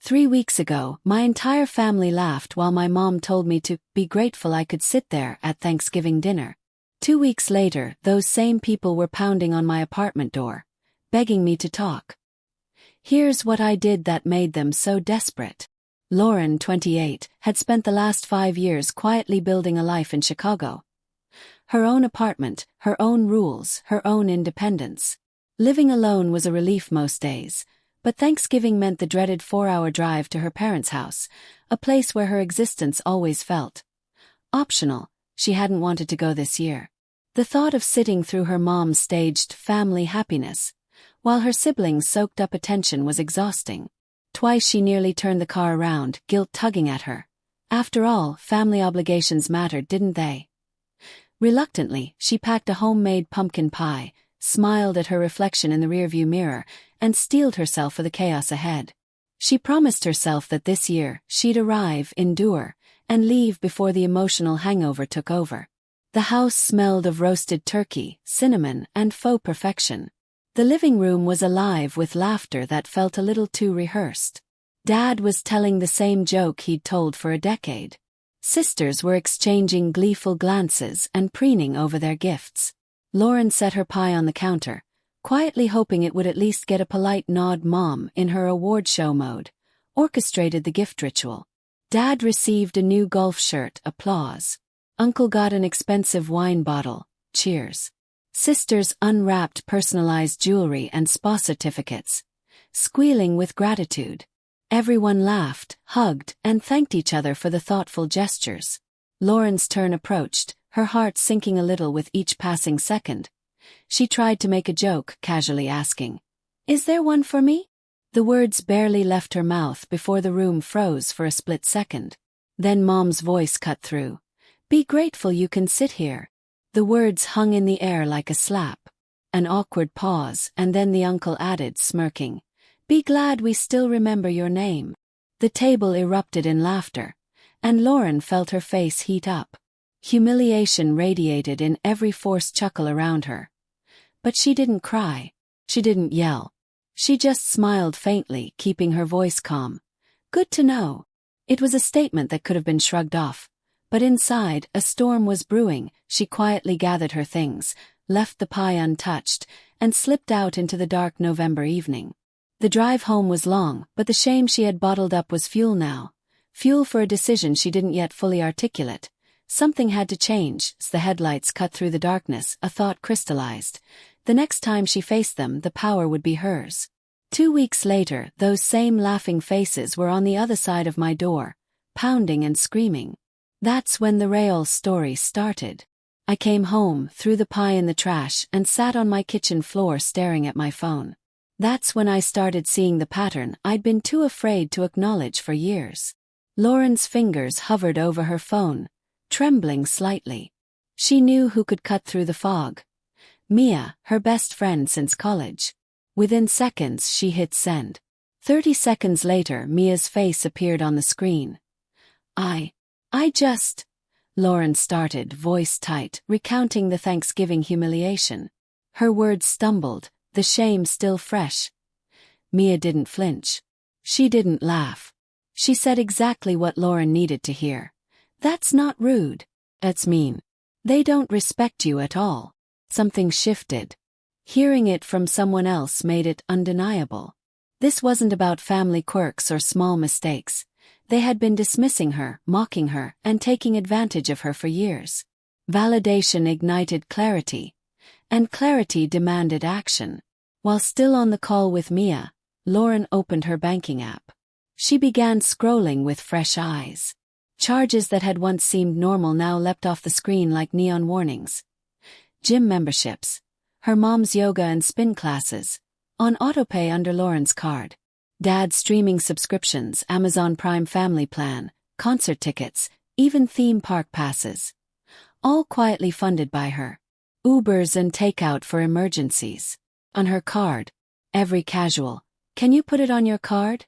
3 weeks ago, my entire family laughed while my mom told me to be grateful I could sit there at Thanksgiving dinner. 2 weeks later, those same people were pounding on my apartment door, begging me to talk. Here's what I did that made them so desperate. Lauren, 28, had spent the last 5 years quietly building a life in Chicago. Her own apartment, her own rules, her own independence. Living alone was a relief most days, but Thanksgiving meant the dreaded 4-hour drive to her parents' house, a place where her existence always felt optional. She hadn't wanted to go this year. The thought of sitting through her mom's staged family happiness, while her siblings soaked up attention, was exhausting. Twice she nearly turned the car around, guilt tugging at her. After all, family obligations mattered, didn't they? Reluctantly, she packed a homemade pumpkin pie, smiled at her reflection in the rearview mirror, and steeled herself for the chaos ahead. She promised herself that this year, she'd arrive, endure, and leave before the emotional hangover took over. The house smelled of roasted turkey, cinnamon, and faux perfection. The living room was alive with laughter that felt a little too rehearsed. Dad was telling the same joke he'd told for a decade. Sisters were exchanging gleeful glances and preening over their gifts. Lauren set her pie on the counter, quietly hoping it would at least get a polite nod. Mom, in her award show mode, orchestrated the gift ritual. Dad received a new golf shirt, applause. Uncle got an expensive wine bottle, cheers. Sisters unwrapped personalized jewelry and spa certificates, squealing with gratitude. Everyone laughed, hugged, and thanked each other for the thoughtful gestures. Lauren's turn approached, her heart sinking a little with each passing second. She tried to make a joke, casually asking, "Is there one for me?" The words barely left her mouth before the room froze for a split second. Then Mom's voice cut through. "Be grateful you can sit here." The words hung in the air like a slap. An awkward pause, and then the uncle added, smirking, "Be glad we still remember your name." The table erupted in laughter, and Lauren felt her face heat up. Humiliation radiated in every forced chuckle around her. But she didn't cry. She didn't yell. She just smiled faintly, keeping her voice calm. "Good to know." It was a statement that could have been shrugged off. But inside, a storm was brewing. She quietly gathered her things, left the pie untouched, and slipped out into the dark November evening. The drive home was long, but the shame she had bottled up was fuel now. Fuel for a decision she didn't yet fully articulate. Something had to change. As the headlights cut through the darkness, a thought crystallized. The next time she faced them, the power would be hers. 2 weeks later, those same laughing faces were on the other side of my door, pounding and screaming. That's when the real story started. I came home, threw the pie in the trash, and sat on my kitchen floor staring at my phone. That's when I started seeing the pattern I'd been too afraid to acknowledge for years. Lauren's fingers hovered over her phone, trembling slightly. She knew who could cut through the fog. Mia, her best friend since college. Within seconds she hit send. 30 seconds later Mia's face appeared on the screen. I just... Lauren started, voice tight, recounting the Thanksgiving humiliation. Her words stumbled, the shame still fresh. Mia didn't flinch. She didn't laugh. She said exactly what Lauren needed to hear. "That's not rude. It's mean. They don't respect you at all." Something shifted. Hearing it from someone else made it undeniable. This wasn't about family quirks or small mistakes. They had been dismissing her, mocking her, and taking advantage of her for years. Validation ignited clarity, and clarity demanded action. While still on the call with Mia, Lauren opened her banking app. She began scrolling with fresh eyes. Charges that had once seemed normal now leapt off the screen like neon warnings. Gym memberships, her mom's yoga and spin classes, on autopay under Lauren's card. Dad's streaming subscriptions, Amazon Prime Family Plan, concert tickets, even theme park passes. All quietly funded by her. Ubers and takeout for emergencies. On her card. Every casual, "Can you put it on your card?"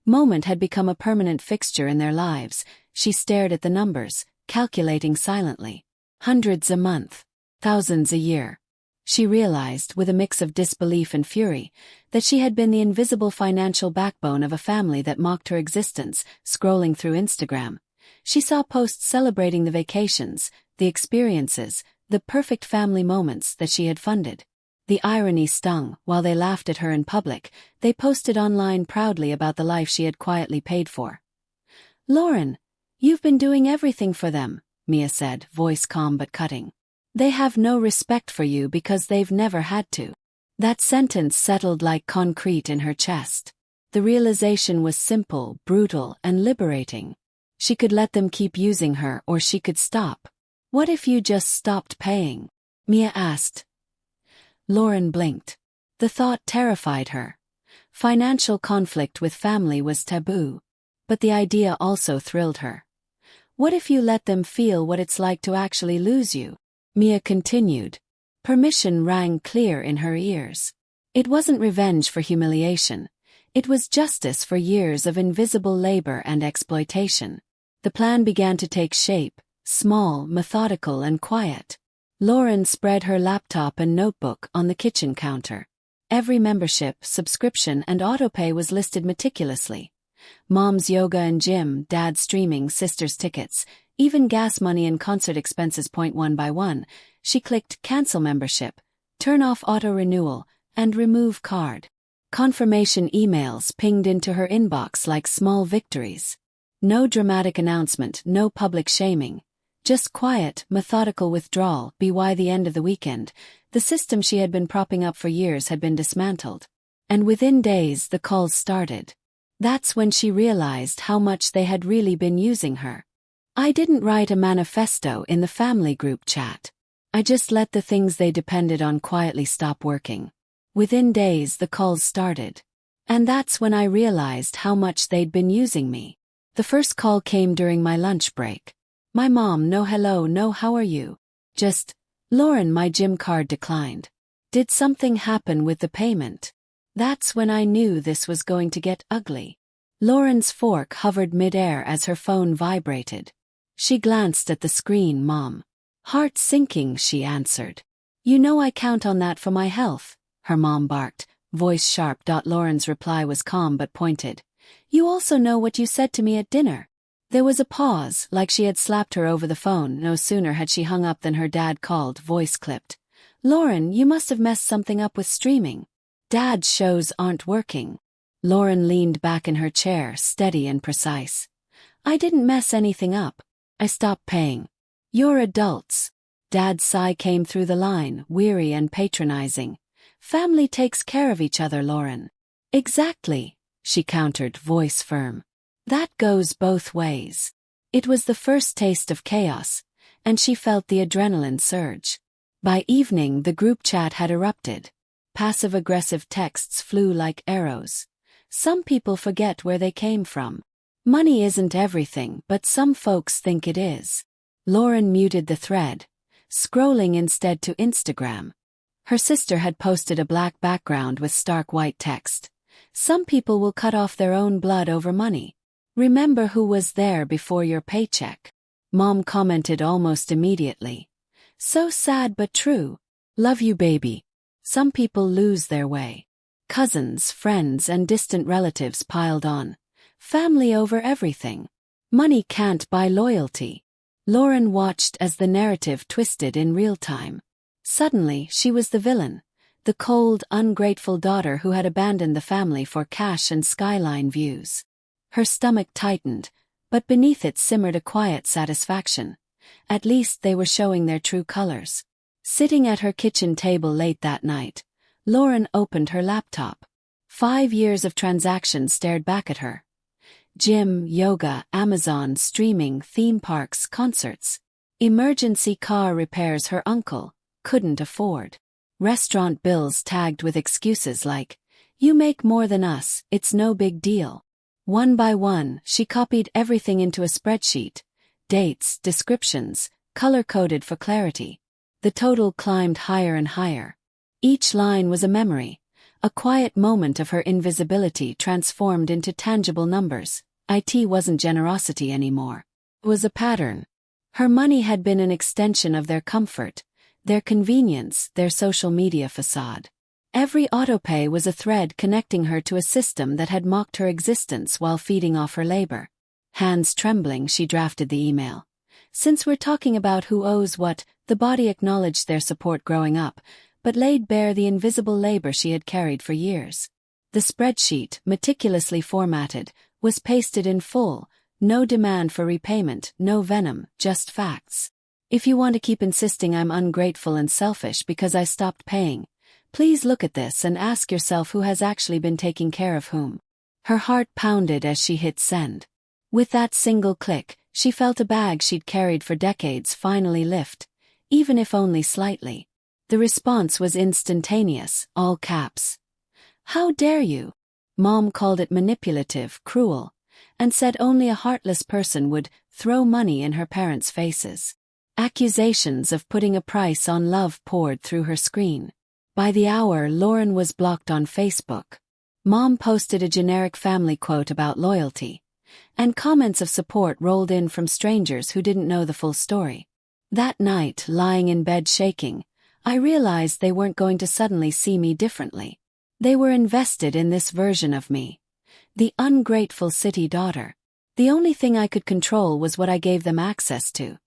moment had become a permanent fixture in their lives. She stared at the numbers, calculating silently. Hundreds a month. Thousands a year. She realized, with a mix of disbelief and fury, that she had been the invisible financial backbone of a family that mocked her existence. Scrolling through Instagram, she saw posts celebrating the vacations, the experiences, the perfect family moments that she had funded. The irony stung. While they laughed at her in public, they posted online proudly about the life she had quietly paid for. "Lauren, you've been doing everything for them," Mia said, voice calm but cutting. "They have no respect for you because they've never had to." That sentence settled like concrete in her chest. The realization was simple, brutal, and liberating. She could let them keep using her, or she could stop. "What if you just stopped paying?" Mia asked. Lauren blinked. The thought terrified her. Financial conflict with family was taboo. But the idea also thrilled her. "What if you let them feel what it's like to actually lose you?" Mia continued. Permission rang clear in her ears. It wasn't revenge for humiliation. It was justice for years of invisible labor and exploitation. The plan began to take shape, small, methodical, and quiet. Lauren spread her laptop and notebook on the kitchen counter. Every membership, subscription, and autopay was listed meticulously. Mom's yoga and gym, dad's streaming, sister's tickets, even gas money and concert expenses. One by one, she clicked cancel membership, turn off auto renewal, and remove card. Confirmation emails pinged into her inbox like small victories. No dramatic announcement, no public shaming. Just quiet, methodical withdrawal. By the end of the weekend, the system she had been propping up for years had been dismantled. And within days the calls started. That's when she realized how much they had really been using her. "I didn't write a manifesto in the family group chat. I just let the things they depended on quietly stop working." Within days the calls started. And that's when I realized how much they'd been using me. The first call came during my lunch break. My mom, no hello, no how are you. Just, "Lauren, my gym card declined. Did something happen with the payment?" That's when I knew this was going to get ugly. Lauren's fork hovered midair as her phone vibrated. She glanced at the screen. "Mom." "Heart sinking," she answered. "You know I count on that for my health," her mom barked, voice sharp. Lauren's reply was calm but pointed. "You also know what you said to me at dinner." There was a pause, like she had slapped her over the phone. No sooner had she hung up than her dad called, voice clipped. "Lauren, you must have messed something up with streaming. Dad's shows aren't working." Lauren leaned back in her chair, steady and precise. "I didn't mess anything up. I stopped paying." "You're adults." Dad's sigh came through the line, weary and patronizing. "Family takes care of each other, Lauren." "Exactly," she countered, voice firm. "That goes both ways." It was the first taste of chaos, and she felt the adrenaline surge. By evening the group chat had erupted. Passive-aggressive texts flew like arrows. Some people forget where they came from. Money isn't everything, but some folks think it is. Lauren muted the thread, scrolling instead to Instagram. Her sister had posted a black background with stark white text. "Some people will cut off their own blood over money. Remember who was there before your paycheck." Mom commented almost immediately. "So sad but true. Love you, baby." Some people lose their way. Cousins, friends, and distant relatives piled on. Family over everything. Money can't buy loyalty. Lauren watched as the narrative twisted in real time. Suddenly, she was the villain, the cold, ungrateful daughter who had abandoned the family for cash and skyline views. Her stomach tightened, but beneath it simmered a quiet satisfaction. At least they were showing their true colors. Sitting at her kitchen table late that night, Lauren opened her laptop. 5 years of transactions stared back at her. Gym, yoga, Amazon, streaming, theme parks, concerts. Emergency car repairs her uncle couldn't afford. Restaurant bills tagged with excuses like, "You make more than us, it's no big deal." One by one, she copied everything into a spreadsheet. Dates, descriptions, color-coded for clarity. The total climbed higher and higher. Each line was a memory, a quiet moment of her invisibility transformed into tangible numbers. It wasn't generosity anymore. It was a pattern. Her money had been an extension of their comfort. their convenience, their social media facade. Every autopay was a thread connecting her to a system that had mocked her existence while feeding off her labor. Hands trembling, she drafted the email. Since we're talking about who owes what, the body acknowledged their support growing up, but laid bare the invisible labor she had carried for years. The spreadsheet, meticulously formatted, was pasted in full, no demand for repayment, no venom, just facts. If you want to keep insisting I'm ungrateful and selfish because I stopped paying, please look at this and ask yourself who has actually been taking care of whom. Her heart pounded as she hit send. With that single click, she felt a bag she'd carried for decades finally lift, even if only slightly. The response was instantaneous, all caps. "How dare you?" Mom called it manipulative, cruel, and said only a heartless person would throw money in her parents' faces. Accusations of putting a price on love poured through her screen. By the hour, Lauren was blocked on Facebook. Mom posted a generic family quote about loyalty, and comments of support rolled in from strangers who didn't know the full story. That night, lying in bed shaking, I realized they weren't going to suddenly see me differently. They were invested in this version of me. The ungrateful city daughter. The only thing I could control was what I gave them access to.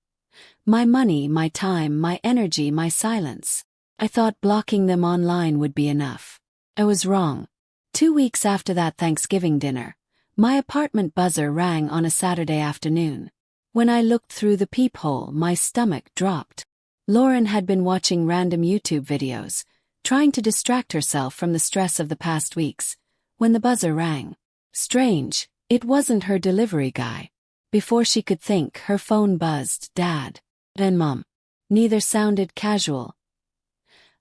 My money, my time, my energy, my silence. I thought blocking them online would be enough. I was wrong. 2 weeks after that Thanksgiving dinner, my apartment buzzer rang on a Saturday afternoon. When I looked through the peephole, my stomach dropped. Lauren had been watching random YouTube videos, trying to distract herself from the stress of the past weeks, when the buzzer rang. Strange, it wasn't her delivery guy. Before she could think, her phone buzzed. Dad. Then Mom. Neither sounded casual.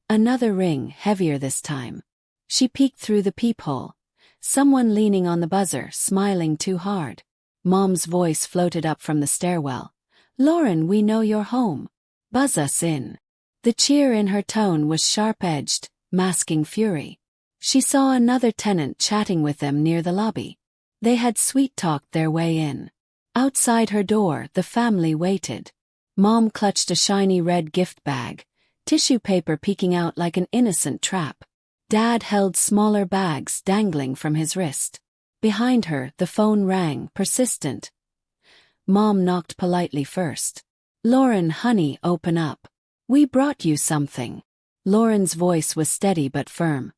Another ring, heavier this time. She peeked through the peephole. Someone leaning on the buzzer, smiling too hard. Mom's voice floated up from the stairwell. "Lauren, we know you're home. Buzz us in." The cheer in her tone was sharp-edged, masking fury. She saw another tenant chatting with them near the lobby. They had sweet-talked their way in. Outside her door, the family waited. Mom clutched a shiny red gift bag, tissue paper peeking out like an innocent trap. Dad held smaller bags dangling from his wrist. Behind her, the phone rang, persistent. Mom knocked politely first. "Lauren, honey, open up. We brought you something." Lauren's voice was steady but firm.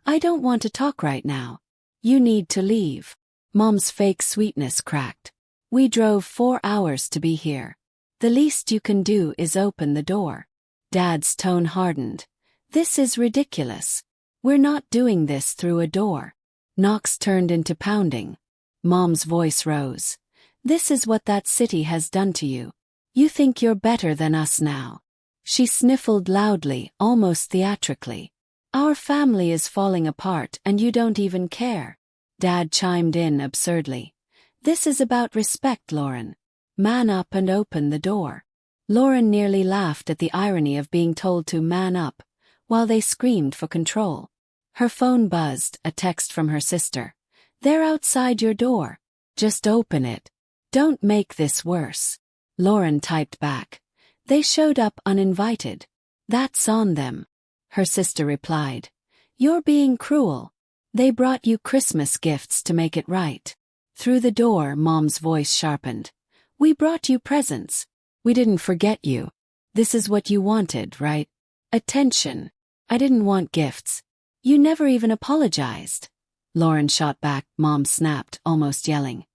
"I don't want to talk right now. You need to leave." Mom's fake sweetness cracked. "We drove 4 hours to be here. The least you can do is open the door." Dad's tone hardened. "This is ridiculous. We're not doing this through a door." Knocks turned into pounding. Mom's voice rose. "This is what that city has done to you. You think you're better than us now." She sniffled loudly, almost theatrically. "Our family is falling apart and you don't even care." Dad chimed in absurdly. "This is about respect, Lauren. Man up and open the door." Lauren nearly laughed at the irony of being told to man up, while they screamed for control. Her phone buzzed, a text from her sister. "They're outside your door. Just open it. Don't make this worse." Lauren typed back. "They showed up uninvited. That's on them." Her sister replied. "You're being cruel. They brought you Christmas gifts to make it right." Through the door, Mom's voice sharpened. "We brought you presents. We didn't forget you. This is what you wanted, right? Attention. I didn't want gifts. You never even apologized." Lauren shot back. Mom snapped, almost yelling.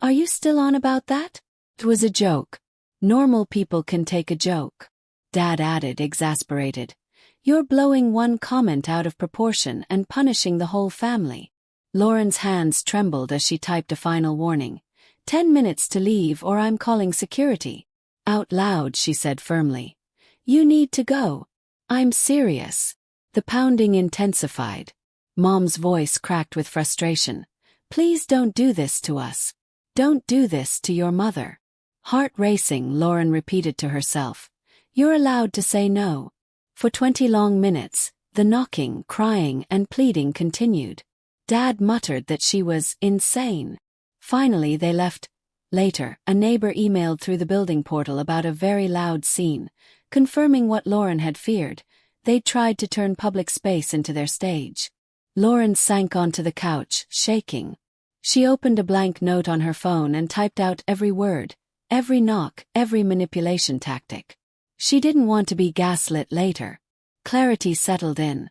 "Are you still on about that? It was a joke. Normal people can take a joke." Dad added, exasperated. "You're blowing one comment out of proportion and punishing the whole family." Lauren's hands trembled as she typed a final warning. 10 minutes to leave or I'm calling security." Out loud, she said firmly. "You need to go. I'm serious." The pounding intensified. Mom's voice cracked with frustration. "Please don't do this to us. Don't do this to your mother." Heart racing, Lauren repeated to herself. "You're allowed to say no." For 20 long minutes, the knocking, crying, and pleading continued. Dad muttered that she was insane. Finally they left. Later, a neighbor emailed through the building portal about a very loud scene, confirming what Lauren had feared. They'd tried to turn public space into their stage. Lauren sank onto the couch, shaking. She opened a blank note on her phone and typed out every word, every knock, every manipulation tactic. She didn't want to be gaslit later. Clarity settled in.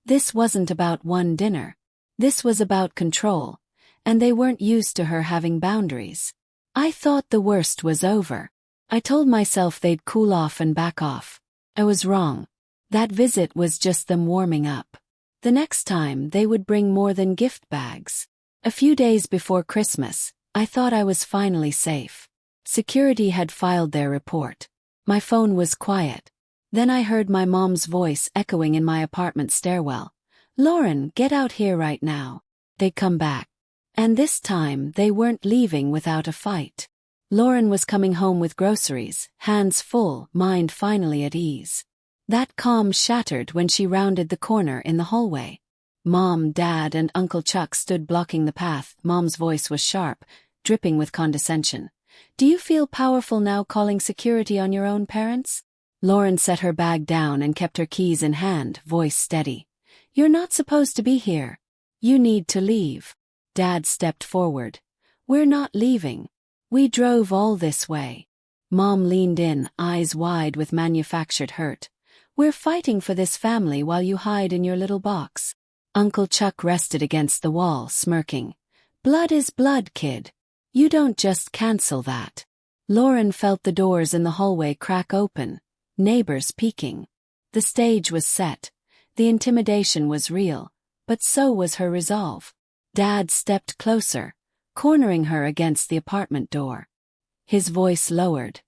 This wasn't about one dinner. This was about control, and they weren't used to her having boundaries. I thought the worst was over. I told myself they'd cool off and back off. I was wrong. That visit was just them warming up. The next time, they would bring more than gift bags. A few days before Christmas, I thought I was finally safe. Security had filed their report. My phone was quiet. Then I heard my mom's voice echoing in my apartment stairwell. "Lauren, get out here right now." They'd come back. And this time, they weren't leaving without a fight. Lauren was coming home with groceries, hands full, mind finally at ease. That calm shattered when she rounded the corner in the hallway. Mom, Dad, and Uncle Chuck stood blocking the path. Mom's voice was sharp, dripping with condescension. "Do you feel powerful now calling security on your own parents?" Lauren set her bag down and kept her keys in hand, voice steady. "You're not supposed to be here. You need to leave." Dad stepped forward. "We're not leaving. We drove all this way." Mom leaned in, eyes wide with manufactured hurt. "We're fighting for this family while you hide in your little box." Uncle Chuck rested against the wall, smirking. "Blood is blood, kid. You don't just cancel that." Lauren felt the doors in the hallway crack open, neighbors peeking. The stage was set. The intimidation was real, but so was her resolve. Dad stepped closer, cornering her against the apartment door. His voice lowered.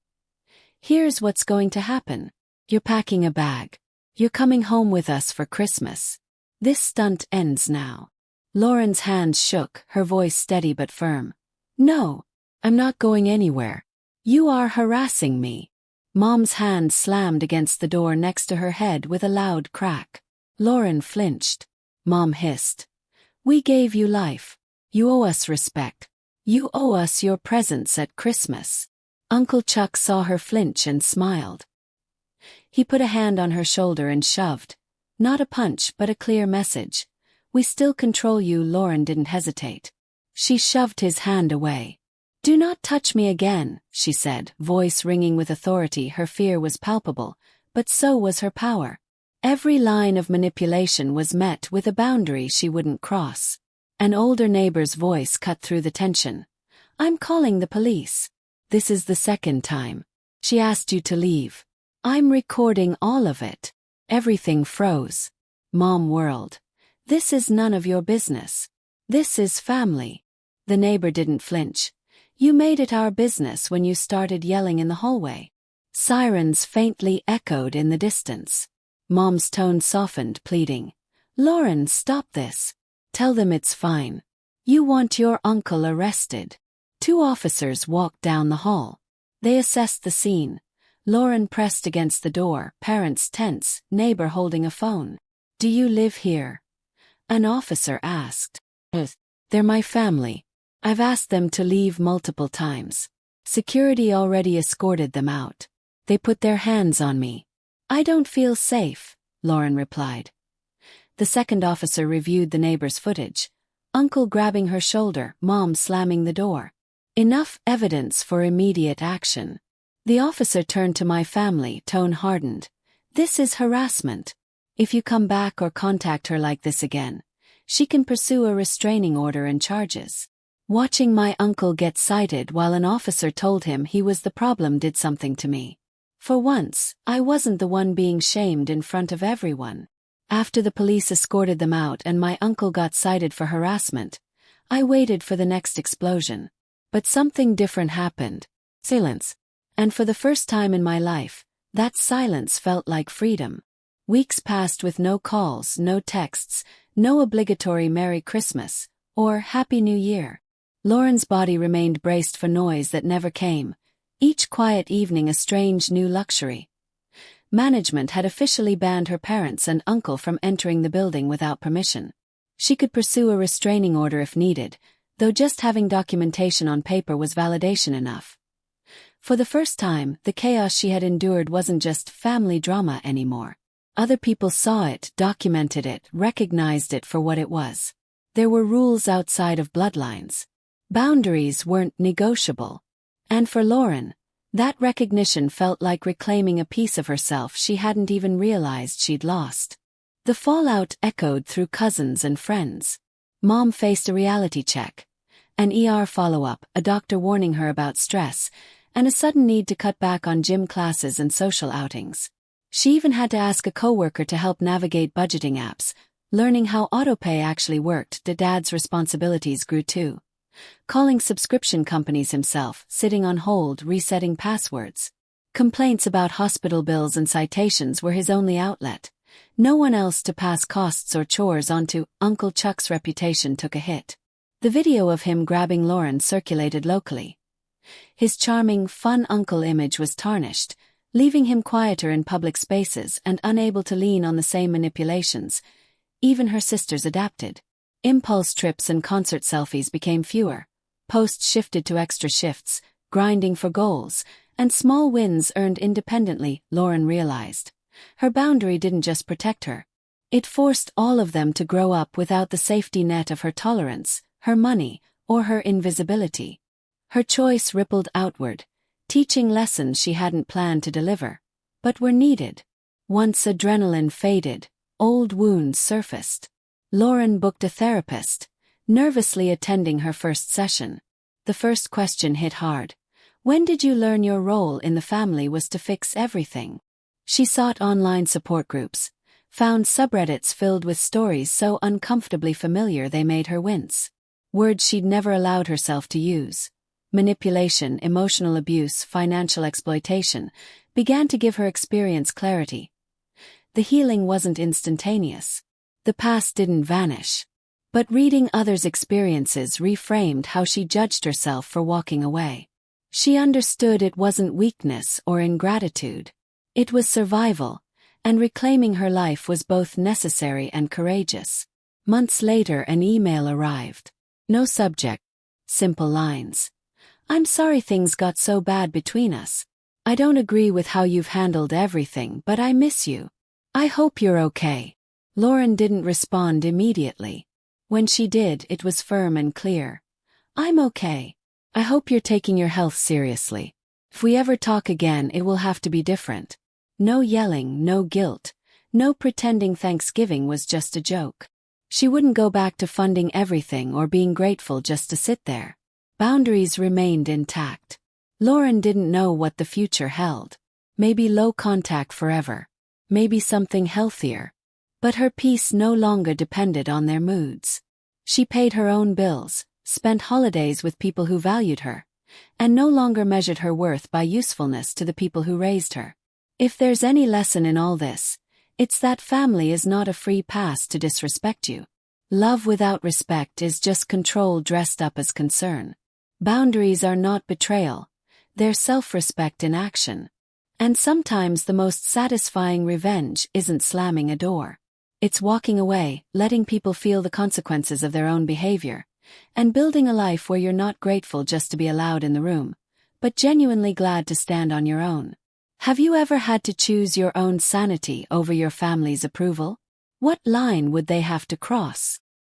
"Here's what's going to happen. You're packing a bag. You're coming home with us for Christmas. This stunt ends now." Lauren's hands shook, her voice steady but firm. "No, I'm not going anywhere. You are harassing me." Mom's hand slammed against the door next to her head with a loud crack. Lauren flinched. Mom hissed. "We gave you life. You owe us respect. You owe us your presence at Christmas." Uncle Chuck saw her flinch and smiled. He put a hand on her shoulder and shoved. Not a punch, but a clear message. "We still control you." Lauren didn't hesitate. She shoved his hand away. "Do not touch me again," she said, voice ringing with authority. Her fear was palpable, but so was her power. Every line of manipulation was met with a boundary she wouldn't cross. An older neighbor's voice cut through the tension. "I'm calling the police. This is the second time. She asked you to leave. I'm recording all of it." Everything froze. Mom whirled. "This is none of your business. This is family." The neighbor didn't flinch. "You made it our business when you started yelling in the hallway." Sirens faintly echoed in the distance. Mom's tone softened, pleading. "Lauren, stop this. Tell them it's fine. You want your uncle arrested." Two officers walked down the hall. They assessed the scene. Lauren pressed against the door, parents tense, neighbor holding a phone. "Do you live here?" an officer asked. "They're my family. I've asked them to leave multiple times. Security already escorted them out. They put their hands on me." "I don't feel safe," Lauren replied. The second officer reviewed the neighbor's footage. Uncle grabbing her shoulder, Mom slamming the door. Enough evidence for immediate action. The officer turned to my family, tone hardened. "This is harassment. If you come back or contact her like this again, she can pursue a restraining order and charges." Watching my uncle get cited while an officer told him he was the problem did something to me. For once, I wasn't the one being shamed in front of everyone. After the police escorted them out and my uncle got cited for harassment, I waited for the next explosion. But something different happened. Silence. And for the first time in my life, that silence felt like freedom. Weeks passed with no calls, no texts, no obligatory Merry Christmas or Happy New Year. Lauren's body remained braced for noise that never came, each quiet evening a strange new luxury. Management had officially banned her parents and uncle from entering the building without permission. She could pursue a restraining order if needed, though just having documentation on paper was validation enough. For the first time, the chaos she had endured wasn't just family drama anymore. Other people saw it, documented it, recognized it for what it was. There were rules outside of bloodlines. Boundaries weren't negotiable. And for Lauren, that recognition felt like reclaiming a piece of herself she hadn't even realized she'd lost. The fallout echoed through cousins and friends. Mom faced a reality check, an ER follow-up, a doctor warning her about stress, and a sudden need to cut back on gym classes and social outings. She even had to ask a coworker to help navigate budgeting apps. Learning how autopay actually worked, Dad's responsibilities grew too. Calling subscription companies himself, sitting on hold, resetting passwords. Complaints about hospital bills and citations were his only outlet. No one else to pass costs or chores onto. Uncle Chuck's reputation took a hit. The video of him grabbing Lauren circulated locally. His charming, fun uncle image was tarnished, leaving him quieter in public spaces and unable to lean on the same manipulations. Even her sisters adapted. Impulse trips and concert selfies became fewer. Posts shifted to extra shifts, grinding for goals, and small wins earned independently, Lauren realized. Her boundary didn't just protect her. It forced all of them to grow up without the safety net of her tolerance, her money, or her invisibility. Her choice rippled outward, teaching lessons she hadn't planned to deliver, but were needed. Once adrenaline faded, old wounds surfaced. Lauren booked a therapist, nervously attending her first session. The first question hit hard. When did you learn your role in the family was to fix everything? She sought online support groups, found subreddits filled with stories so uncomfortably familiar they made her wince. Words she'd never allowed herself to use. Manipulation, emotional abuse, financial exploitation, began to give her experience clarity. The healing wasn't instantaneous. The past didn't vanish. But reading others' experiences reframed how she judged herself for walking away. She understood it wasn't weakness or ingratitude. It was survival, and reclaiming her life was both necessary and courageous. Months later, an email arrived. No subject. Simple lines. I'm sorry things got so bad between us. I don't agree with how you've handled everything, but I miss you. I hope you're okay. Lauren didn't respond immediately. When she did, it was firm and clear. I'm okay. I hope you're taking your health seriously. If we ever talk again, it will have to be different. No yelling, no guilt, no pretending Thanksgiving was just a joke. She wouldn't go back to funding everything or being grateful just to sit there. Boundaries remained intact. Lauren didn't know what the future held. Maybe low contact forever. Maybe something healthier. But her peace no longer depended on their moods. She paid her own bills, spent holidays with people who valued her, and no longer measured her worth by usefulness to the people who raised her. If there's any lesson in all this, it's that family is not a free pass to disrespect you. Love without respect is just control dressed up as concern. Boundaries are not betrayal, they're self-respect in action. And sometimes the most satisfying revenge isn't slamming a door. It's walking away, letting people feel the consequences of their own behavior, and building a life where you're not grateful just to be allowed in the room, but genuinely glad to stand on your own. Have you ever had to choose your own sanity over your family's approval? What line would they have to cross?